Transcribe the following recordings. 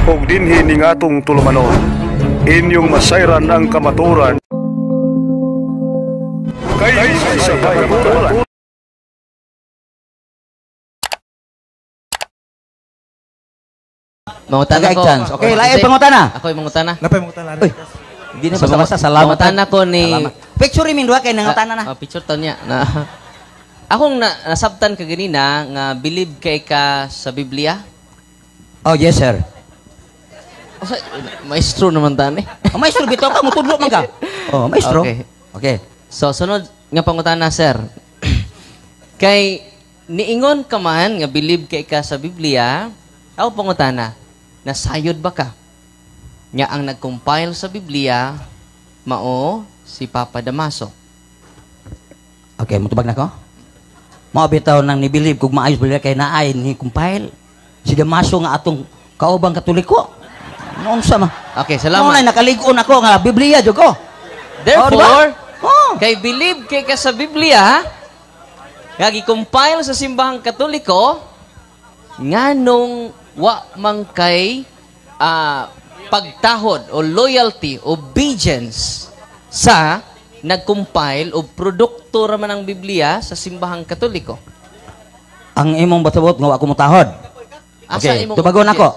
ug dinhi ning atong tulumanon. Inyong masayran ang kamaturan. Kay sa kamaturan. Mangutana ko. Chance. Okay, lain pangutana. Ako yung mangutana. Napay mangutana. Uy, di na basta-basta. Salamat. Mangutana ko ni... Picture min duha kay nangutana na. Picture to niya. Akong nasabtan ka ganina nga believe kay ka sa Biblia. Oh, yes, sir. Maestro naman tani. Oh, maestro, bitaw ka, mutudlo man ka. Oh, maestro. Okay. So, sunod nga pangutana, sir. Kay niingon ka man nga believe kay ka sa Biblia, ako pangutana, nasayod ba ka? Nga ang nag-compile sa Biblia, mao si Papa Damaso. Okay, mutubag na ko. Mao bitaw nang ni-believe kung maayos Biblia kay naay ni compile. Si Damaso nga atong kaubang Katoliko. Noon sa ma. Okay, salamat. Noon ay nakaligon ako nga Biblia jud ko. Therefore, oh, kay believe kay ka sa Biblia, nga gi-compile sa simbahang Katoliko, nganong wa man kay pagtahod o loyalty, obedience sa nag-compile o produkto raman ng Biblia sa simbahang Katoliko. ang imong batabot nga wa ko motahod. Okay, tubagon ako.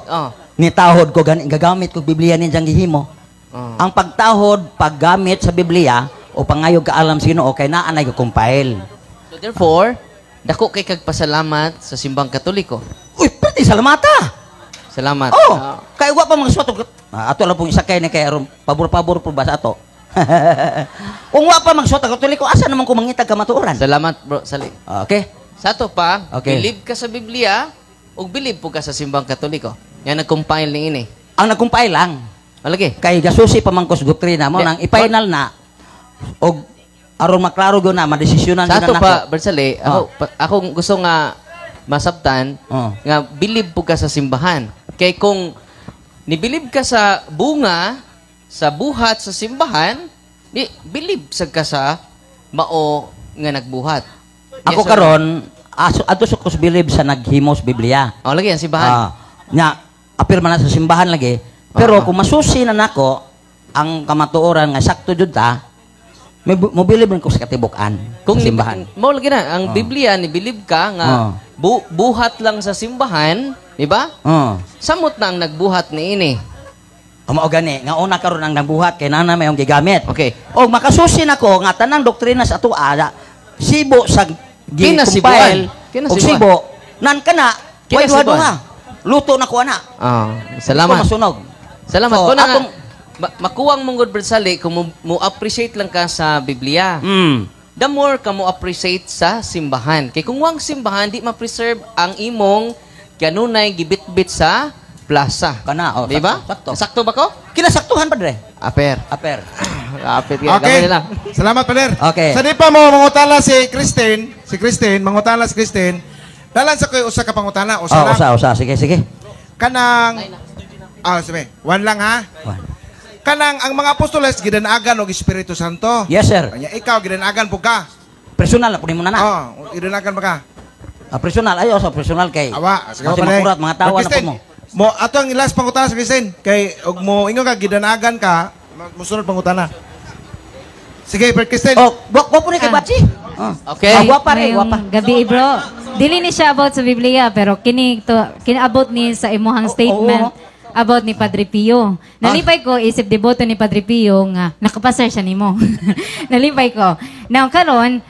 Ni tahod ko gagamit ko Biblia ninyang gihimo. Ang pagtahod, paggamit sa Biblia o pangayog ka alam sino o kay naa na compile. So therefore, dako kay kagpasalamat sa simbang Katoliko. Uy, pwede salamata. Salamat. Oh, kay wa pa mga suwato. Ato lang pong isakay ni kay aron pabor-pabor po ba sa ato. Kung wa pa magsuwat ang Katoliko, asa naman ko mangitag kamatuoran? Salamat, bro. Sali. Okay. Sa to pa, okay. Believe ka sa Biblia o believe po ka sa simbang Katoliko. Yan nag-compile ni ini. Ang nag-compile lang. Malagi. Kay gasusi pa man kos doktrina mo nang i-final na og aron maklaro gyud na madesisyonan sa gyud to na pa, Bersali, ako gusto nga masabtan nga believe po ka sa simbahan. Kay kung ni-believe ka sa bunga, sa buhat sa simbahan, di believe sa ka sa mao nga nagbuhat. Ako karon ato sa kus believe sa naghimos Biblia. Oh, lagi ang simbahan. Nya apil man na sa simbahan lagi. Pero kung masusi na nako ang kamatuoran nga sakto jud ta, mo believe ko sa katibukan kung sa simbahan. Mo lagi na ang Biblia ni believe ka nga buhat lang sa simbahan, di ba? Samot na ang nagbuhat ni ini. Mao gani nga una karon ang nagbuhat kay nana may gigamit. Okay. Og makasusi nako nga tanang doktrina sa ato sibo sa Kinasibuan. Og sibo nan kana Kinasibuan. Luto na ko ana. Salamat. Masunog. Salamat. Kung na makuwang mong good Bersali kung mo appreciate lang ka sa Biblia. The more ka mo appreciate sa simbahan. Kay kung wang simbahan, di ma-preserve ang imong kanunay gibit-bit sa plaza. Kana, di ba? Sakto. Sakto ba ko? Kinasaktuhan padre. Aper. Apit kaya okay. lang. Salamat, Pader. Okay. Sa di pa mo mangutala si Christine, mangutala si Christine, dalan sa ko'y usa ka pangutana, usa lang. Usa. Sige. Kanang, sabi, one lang ha? One. Kanang, ang mga apostoles, gidanagan og Espiritu Santo. Yes, sir. Kanya, ikaw, gidanagan po ka. Personal na, punin mo na na. Gidanagan pa ka. Personal, ayo sa personal kay. Awa, sige Kasi makurat, mga tawa na po mo. Ato ang last pangutana sa Christine, kay, og mo, ingo ka, gidanagan ka, musunod pangutana. Sige, per Christine. Wag po ni kay Batsi. Okay. Guwapa rin, guwapa. Gabi, bro. Dili ni siya about sa Biblia, pero kinaabot ni sa imuhang statement about ni Padre Pio. Nalipay ko, isip deboto ni Padre Pio nga, nakapasar siya nimo. Nalipay ko. Now, karon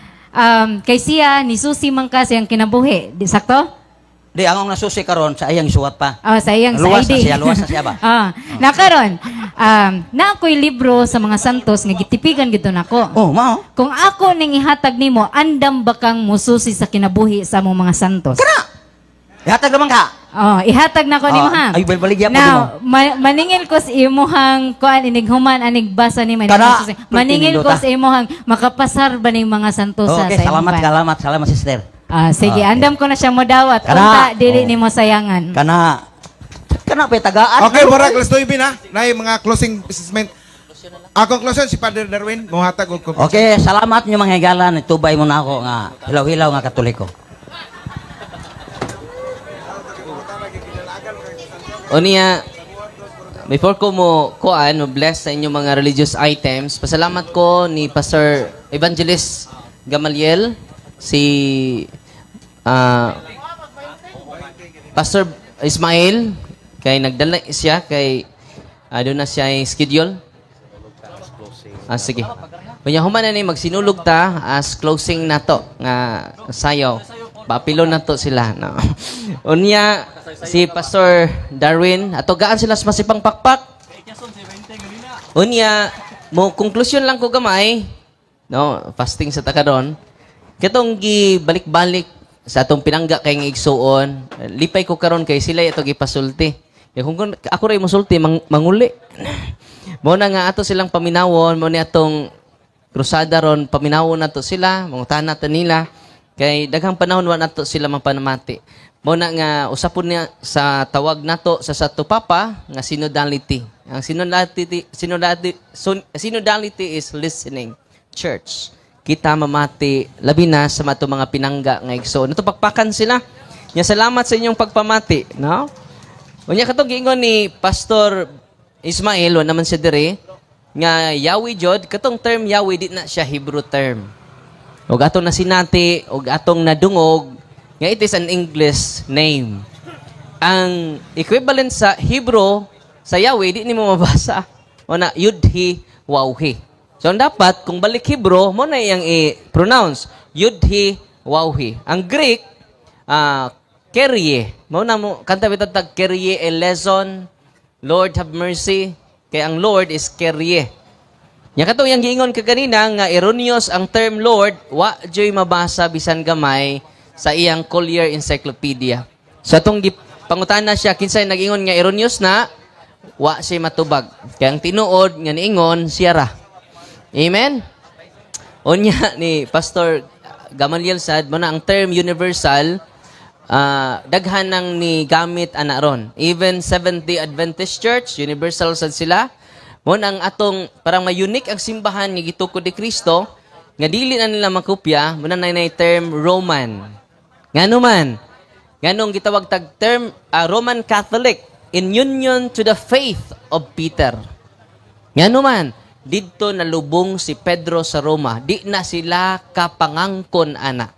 kay siya, ni Susi man kasi ang kinabuhi. Di sakto? Di, ang nasusi karon sa iyang suwat pa. Sa iyang luwas ID. Luwas na siya ba? Na karon, na ako'y libro sa mga santos nga gitipigan gito nako. Mao. Kung ako ning ihatag nimo, andam ba kang mususi sa kinabuhi sa among mga santos? Kana! Ihatag naman ka. Ihatag na ko nimo ha. Ay, balbaligya po Now, maningil ko sa imuhang kuan inig human anig basa ni man. Maningil ko sa imuhang makapasar ba ning mga santosa okay, sa imong salamat sister. Sige, andam ko na siya mo dawat. Unta dili nimo sayangan. Kana pa tagaan. Okay, Borak, let's do it na. Nay mga closing statement. Akong closing si Father Darwin, mohatag og. Okay, salamat niyo mga higalan. Itubay mo na ako nga hilaw-hilaw nga Katoliko. O niya, before ko mo bless sa inyong mga religious items, pasalamat ko ni Pastor Evangelist Gamaliel, si Pastor Ismail, kay nagdala siya, kay doon na siya yung schedule. Sige. Kanya human na ni magsinulog ta as closing na to, nga sayaw. Papilo na to sila. No? Unya, si Pastor Darwin, ato gaan sila sa masipang pakpak. Unya, mo konklusyon lang ko gamay, no, fasting sa takadon. Katong gibalik-balik sa atong pinangga kay ng igsuon, lipay ko karon kay sila ito gipasulti. Kung ako ray mosulti manguli. Mo na nga ato silang paminawon, mo ni atong krusada ron paminawon nato sila, mangutana ta nila. Kay daghang panahon wa nato sila mapanamati. Mo na nga usapon niya sa tawag nato sa Santo Papa nga synodality. Ang synodality is listening. Church. Kita mamati labi na sa mato mga pinangga nga igsoon. Nato pakpakan sila. Nya salamat sa inyong pagpamati, no? Unya katong giingon ni Pastor Ismail, wa naman siya dire nga Yahweh jod, katong term Yahweh di na siya Hebrew term. Og atong nasinati, og atong nadungog, nga it is an English name. Ang equivalent sa Hebrew, sa Yahweh, di ni mo mabasa. O na, Yudhi, Wawhi. So, dapat, kung balik Hebrew, mo na iyang i-pronounce. Yudhi, Wawhi. Ang Greek, Kyrie. Mo na mo, kanta bitag tag Kyrie eleison, Lord have mercy. Kaya ang Lord is Kyrie. Nya kato yang giingon ka kanina nga erroneous ang term Lord, wa joy mabasa bisan gamay sa iyang Collier Encyclopedia. So atong pangutana siya kinsay nag-ingon nga erroneous na wa siya matubag. Kaya ang tinuod nga niingon siya ra. Amen. Unya ni Pastor Gamaliel sad mo na ang term universal daghan nang ni gamit ana ron. Even Seventh-day Adventist Church, universal sad sila. Mo ang atong parang may unique ang simbahan nga gitukod ni Kristo nga dili na nila makopya mo na term Roman. Ngano man? Nganong gitawag tag term Roman Catholic in union to the faith of Peter. Ngano man? Didto nalubong si Pedro sa Roma. Di na sila kapangangkon ana.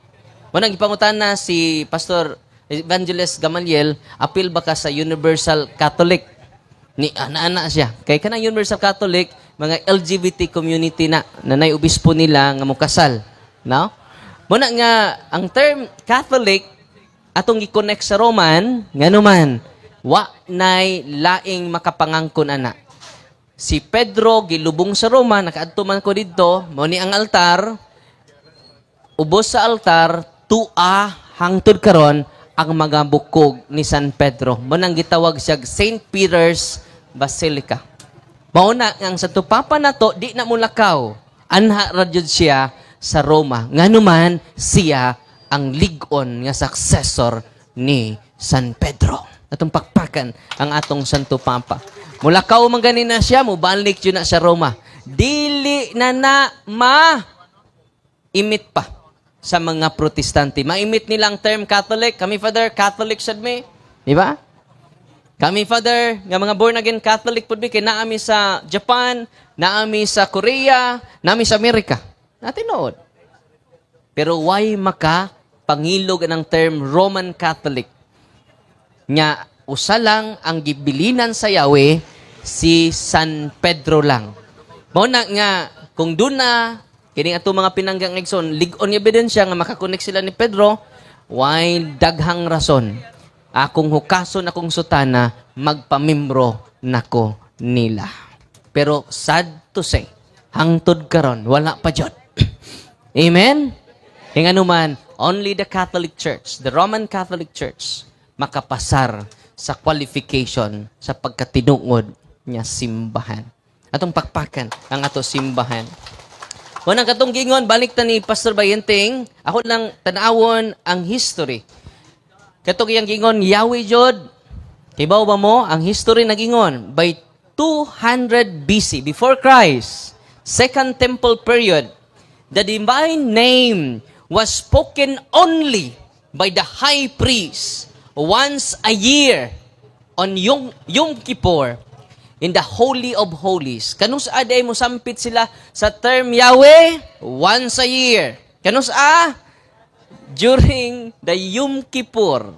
Mo nang ipangutana si Pastor Evangelist Gamaliel, apil ba ka sa Universal Catholic? Ni ana-ana siya. Kay kanang Universal Catholic, mga LGBT community na nanay obispo nila nga mukasal. No? Muna nga ang term Catholic atong gi-connect sa Roman, ngano man, wa nay laing makapangangkon ana. Si Pedro gilubong sa Roma, nakaadto man ko didto, mao ni ang altar, ubos sa altar, tua hangtod karon ang mga bukog ni San Pedro. Mao nang gitawag siya St. Peter's Basilica. Mauna ang Santo Papa nato di na mulakaw. Anha ra jud siya sa Roma. Nganuman siya ang ligon nga successor ni San Pedro. Atong pakpakan ang atong Santo Papa. Mulakaw man ganina siya, mubalik yun na sa Roma. Dili na imit pa sa mga protestante. Maimit nilang term Catholic. Kami, Father, Catholic sad me. Di ba? Kami, Father, nga mga born again Catholic po kay naami sa Japan, naami sa Korea, naami sa Amerika. Natinood. Pero why maka pangilog ng term Roman Catholic? Nga, usa lang ang gibilinan sa Yahweh, si San Pedro lang. Mao na nga, kung doon na, kining ato mga pinanggang igsoon, lig-on ebidensya nga makakonek sila ni Pedro, why daghang rason. Akong hukason, akong sutana, magpamimbro nako nila. Pero sad to say, hangtod karon wala pa jud. Amen? Kaya anuman, only the Catholic Church, the Roman Catholic Church, makapasar sa qualification sa pagkatinuod niya simbahan. Atong pakpakan ang ato simbahan. Unang katong gingon, balik ta ni Pastor Bayenting, ako lang tanawon ang history. Katong iyang gingon, Yahweh Jod, kibaw ba mo, ang history nagingon, by 200 BC, before Christ, Second Temple period, the divine name was spoken only by the high priest once a year on Yom Kippur. in the Holy of Holies. Kanus aday mo sampit sila sa term Yahweh once a year. Kanus during the Yom Kippur,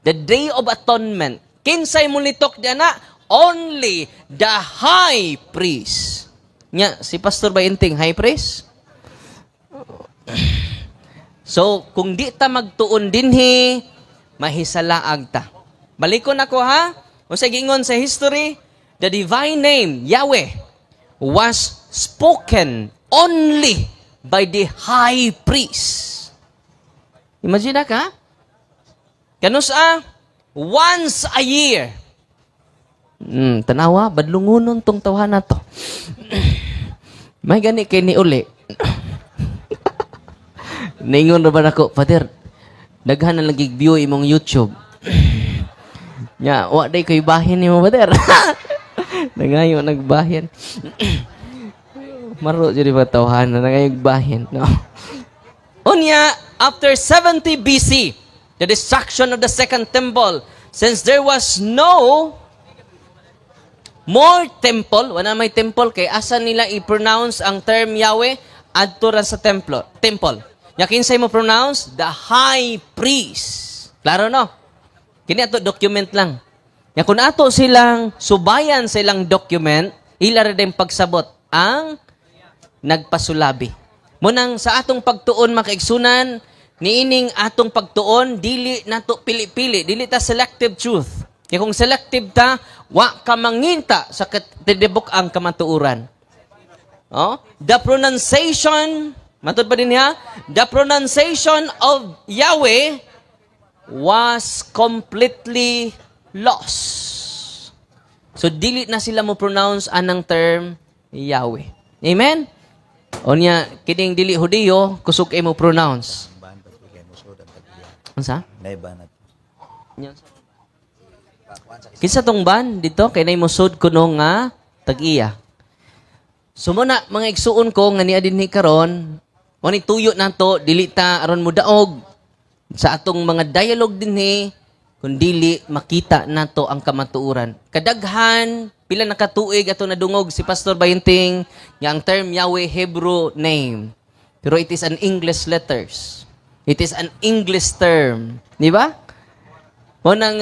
the Day of Atonement. Kinsay mo litok diana? Only the high priest. Nya, si Pastor Bainting, high priest? So, kung di ta magtuon dinhi, mahisalaag ta. Balikon ako ha. O sa gingon sa history, the divine name, Yahweh, was spoken only by the high priest. Imagine ka? Kanus once a year. Tanawa, badlungunon tong tawhan na to. May gani kay ni uli. Naingon na ba ako, Father, daghan na lagi view imong YouTube. Nya, wa day kay bahin ni mo, Father. Nangayo nagbahin. Maro jud ba tawhan na nangayo bahin, no? Unya, after 70 BC, the destruction of the second temple, since there was no more temple, wala may temple, kay asa nila i-pronounce ang term Yahweh adto ra sa temple. Nya kinsay mo pronounce? The high priest. Klaro no? Kini ato document lang. Nya kun ato silang subayan sa ilang document, ila ra din pagsabot ang nagpasulabi. Munang sa atong pagtuon makaigsunan, niining atong pagtuon dili nato pili-pili, dili ta selective truth. Kaya kung selective ta, wa ka manginta sa katidibok ang kamatuuran. Oh? The pronunciation, matod pa din niya, the pronunciation of Yahweh was completely lost. So, dili na sila mo pronounce anang term Yahweh. Amen? O niya, kining dili Hudiyo, kusog mo pronounce. Ansa? Kinsa tong ban dito kay nay mosud kuno nga tag-iya. Sumuna mga igsuon ko nga niya dinhi karon, wani tuyo nato dili ta aron mudaog sa atong mga dialogue dinhi kun dili makita nato ang kamatuoran. Kadaghan pila na katuig ato nadungog si Pastor Bainting nga ang term Yahweh Hebrew name. Pero it is an English letters. It is an English term, di ba? Unang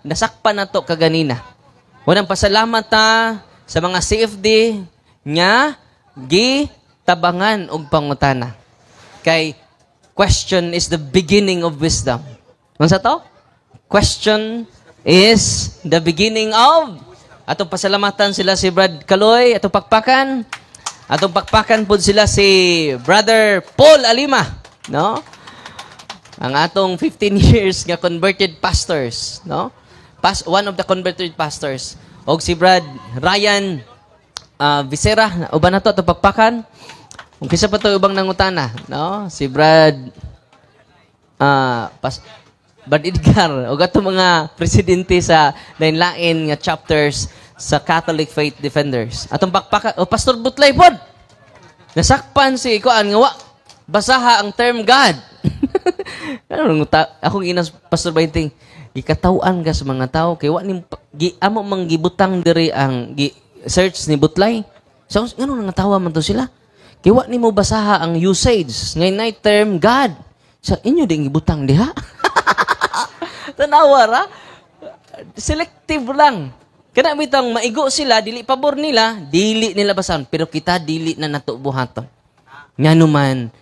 nasakpan na to kaganina. Unang pasalamat ta sa mga CFD nga gitabangan og pangutana. Kay question is the beginning of wisdom. Unsa to? Question is the beginning of. Atong pasalamatan sila si Brad Kaloy, atong pakpakan. Atong pakpakan pud sila si Brother Paul Alima, no? Ang atong 15 years nga converted pastors, no? One of the converted pastors. Og si Brad Ryan Visera, uban na to pagpakan. Kung kisa pa to ubang nangutana, no? Si Brad Brad Edgar, og ato mga presidente sa lain-lain nga chapters sa Catholic Faith Defenders. Atong pagpakan, Pastor Butlay pod. Nasakpan si kuan nga wa basaha ang term God. Akong inas Pastor Bainting, gikatawan ka sa mga tao kay wa ni amo manggibutang diri ang search ni Butlay. So ngano nangatawa man to sila? Kay wa nimo basaha ang usage ngay night term God. Sa inyo ding gibutang diha. Tanawa ra. Selective lang. Kana bitang maigo sila, dili pabor nila, dili nila basahan, pero kita dili na nato buhaton. Ngano man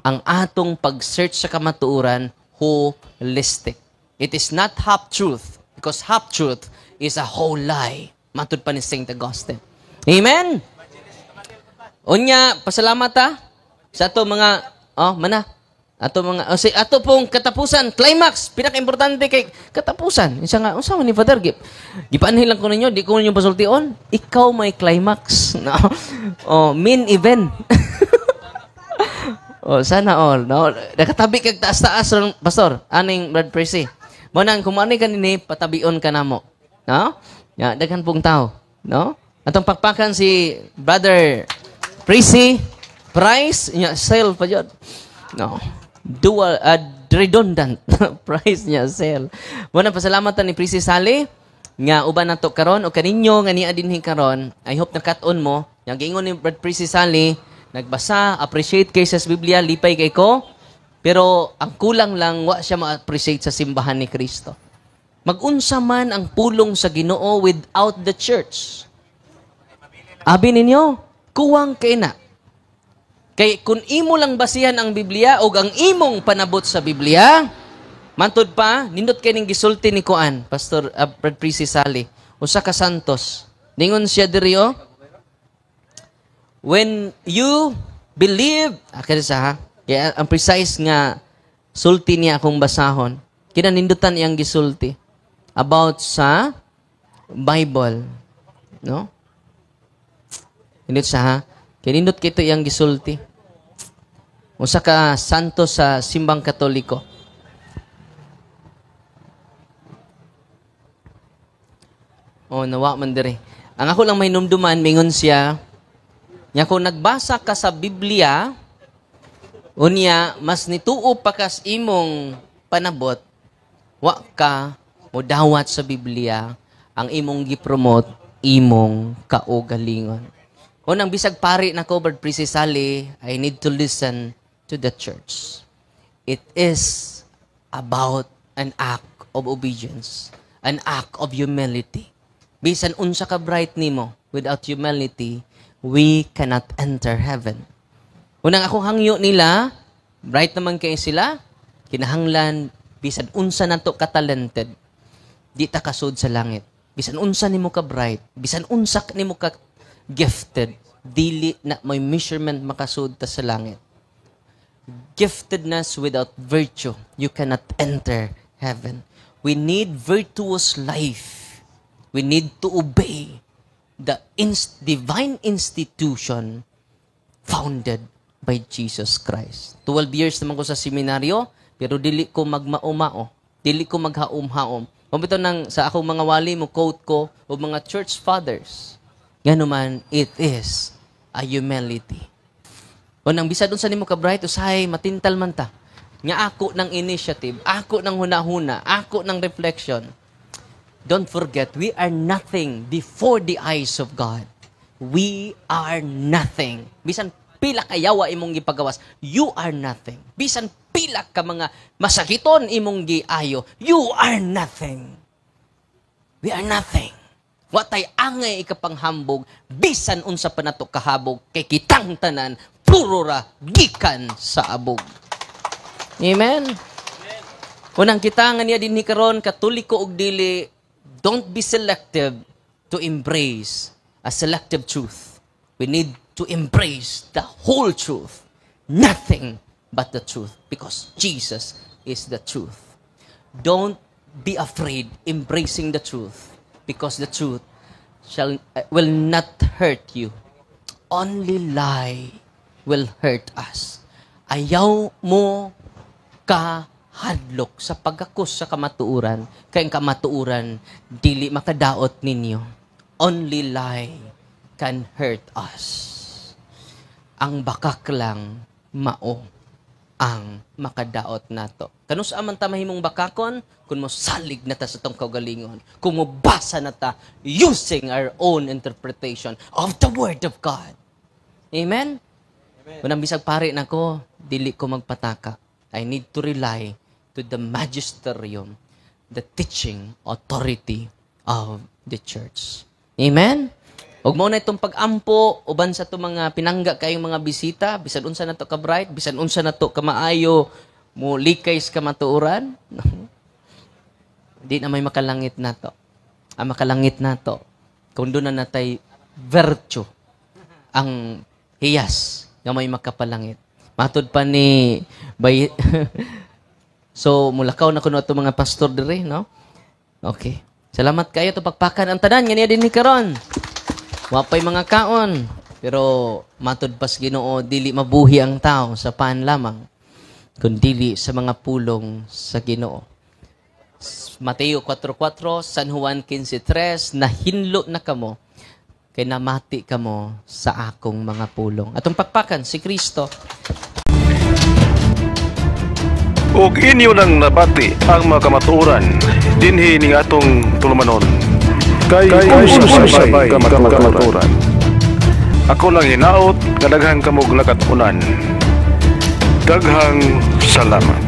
ang atong pag-search sa kamatuoran, holistic. It is not half-truth, because half-truth is a whole lie. Matud pa ni St. Augustine. Amen? Unya, pasalamat sa ato mga, ato mga, ato pong katapusan, climax, pinaka-importante kay katapusan. Isa nga, unsa man ni Father, gipaanhin lang ko ninyo, di ko ninyo pasultion, ikaw may climax. No? Main event. Sana all, no? Nakatabi kag taas-taas ron, Pastor, aning Brad Percy. Mo nang kumani kanini patabion ka namo. No? Ya, daghan pong tao, no? Atong pakpakan si Brother Percy Price, nya sale pa jud. No. Dual redundant price nya sale. Mo nang pasalamatan ni Percy Sally nga uban nato karon o kaninyo nga niya dinhi karon, I hope nakat-on mo. Yang giingon ni Brad Prissy Sally, nagbasa, appreciate kay sa Biblia, lipay kay ko, pero ang kulang lang wa siya ma-appreciate sa simbahan ni Kristo. Mag-unsa man ang pulong sa Ginoo without the church. Abi ninyo, kuwang kay na. Kay kung imo lang basihan ang Biblia o ang imong panabot sa Biblia, mantod pa, nindot kay ning gisulti ni Kuan, Pastor Brad Prissy Sally, usa ka santos. Ningon siya diri oh, when you believe, kaya sa kaya ang precise nga sulti niya akong basahon, kinanindutan iyang gisulti about sa Bible. No? Nindot sa ha? Kinindot kito iyang gisulti. Usa ka santo sa simbang Katoliko. Oh, nawa man dire. Ang ako lang may numduman, mingon siya, nya kung nagbasa ka sa Biblia, unya, mas nituo pa kas imong panabot, wa ka modawat sa Biblia, ang imong gipromote, imong kaugalingon. Unang bisag pari na ko, Brad Prissy Sally, I need to listen to the church. It is about an act of obedience, an act of humility. Bisan unsa ka bright nimo, without humility, we cannot enter heaven. Unang akong hangyo nila, bright naman kayo sila, kinahanglan, bisan unsa nato ka-talented, di ta kasud sa langit. Bisan unsa nimo ka bright, bisan unsa nimo ka gifted, dili na may measurement makasud ta sa langit. Giftedness without virtue, you cannot enter heaven. We need virtuous life. We need to obey the divine institution founded by Jesus Christ. 12 years naman ko sa seminaryo, pero dili ko magmaumao, dili ko maghaum-haum. Pumito nang sa akong mga wali mo quote ko o mga church fathers. Ganuman, it is a humility. O nang bisa doon sa nimo ka bright, usahay matintal man ta. Nga ako ng initiative, ako ng hunahuna, ako ng reflection. Don't forget, we are nothing before the eyes of God. We are nothing. Bisan pila kayawa imong gipagawas, you are nothing. Bisan pila ka mga masakiton imong giayo, you are nothing. We are nothing. Watay angay ikapanghambog, bisan unsa pa nato kahabog, kay kitang tanan, puro ra gikan sa abog. Amen? Unang kita nga niya din ni karon, Katoliko og dili, don't be selective to embrace a selective truth. We need to embrace the whole truth. Nothing but the truth. Because Jesus is the truth. Don't be afraid embracing the truth. Because the truth will not hurt you. Only lie will hurt us. Ayaw mo kahadlok sa pagkakos sa kamatuuran, kay ang kamatuuran dili makadaot ninyo. Only lie can hurt us. Ang bakak lang mao ang makadaot nato. Kanus aman ta mahimong bakakon kung mo salig na ta sa tong kaugalingon, kung mo basa na ta using our own interpretation of the Word of God. Amen? Kung ang bisag pare na ko, dili ko magpataka. I need to rely to the magisterium, the teaching authority of the church. Amen? Ug mao na itong pag-ampo uban sa itong mga pinangga kayong mga bisita, bisan unsa na to ka bright, bisan unsa na to ka maayo, mo likay sa kamatuuran. Di na may makalangit na to. Ang makalangit na to, kung doon na natay virtue, ang hiyas nga may makapalangit. Matod pa ni so mulakaw na kuno ato mga pastor dire, no? Okay. Salamat kayo to pagpakan ang tanan nga niya din ni karon. Wapay mga kaon, pero matod pas Ginoo dili mabuhi ang tao sa paan lamang, kundi sa mga pulong sa Ginoo. Mateo 4:4, San Juan 15:3, nahinlo na kamo kay namati kamo sa akong mga pulong. Atong pakpakan si Kristo. Ug inyo nang nabati ang mga kamatuoran dinhi ning atong tulumanon. kay usasabay kamaturan. Ako lang hinaot, nga daghang kamog lakatunan. Daghang salamat.